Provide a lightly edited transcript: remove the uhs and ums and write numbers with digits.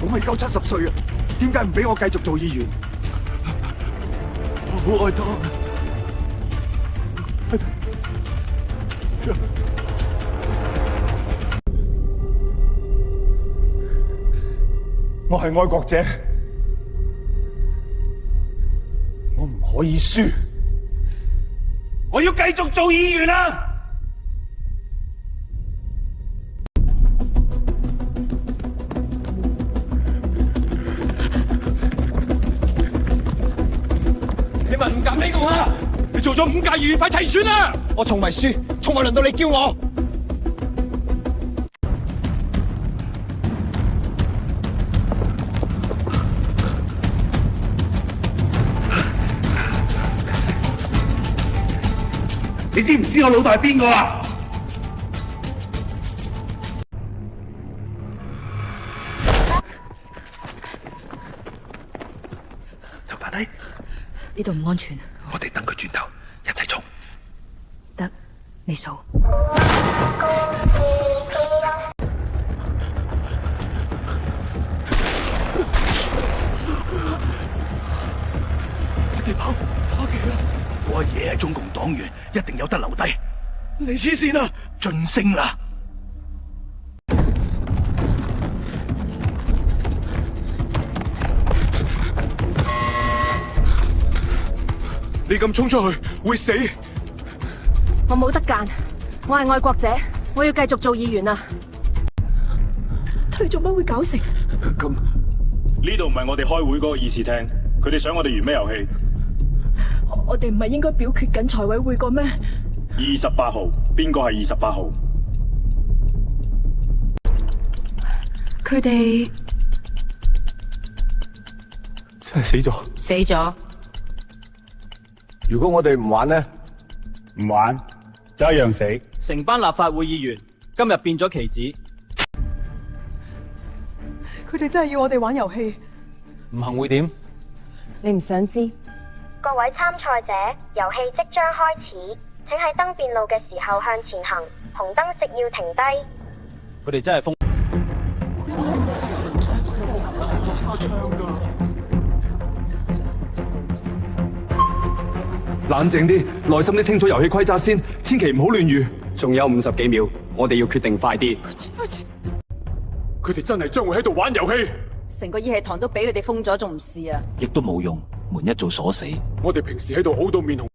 我未夠70歲啊，點解唔俾我繼續做議員？我好愛湯。我係愛國者，我唔可以輸，我要繼續做議員啊！你咪唔敢俾我啊！你做咗5屆議員，快齊選啦！我從未輸，從未輪到你叫我。你知唔知我老豆係邊個啊？就快啲，呢度唔安全。我哋等佢轉頭，一齊衝。得，你數。快啲跑，跑幾啦！我阿爺係中共黨員，一定有得留低。你黐線啦！晉升啦！你咁衝出去會死！我冇得揀，我係愛國者，我要繼續做議員啊！佢哋做乜會搞成？咁呢度唔係我哋開會嗰個議事廳，佢哋想我哋完咩遊戲？我哋唔係應該表決緊財委會個咩？28號，邊個係28號？佢哋真係死咗。死咗。如果我哋唔玩呢？唔玩就一樣死。成班立法會議員今日變咗棋子，佢哋真係要我哋玩遊戲。唔行會點？你唔想知？各位參賽者，遊戲即將開始，請喺燈變路嘅時候向前行，紅燈熄要停低。佢哋真係瘋。冷靜啲，耐心啲，清楚遊戲規則先，千祈唔好亂預。仲有50幾秒，我哋要決定快啲。佢哋真係將會喺度玩遊戲。成個義氣堂都俾佢哋封咗，仲唔試啊？亦都冇用，門一早鎖死。我哋平時喺度好到面紅。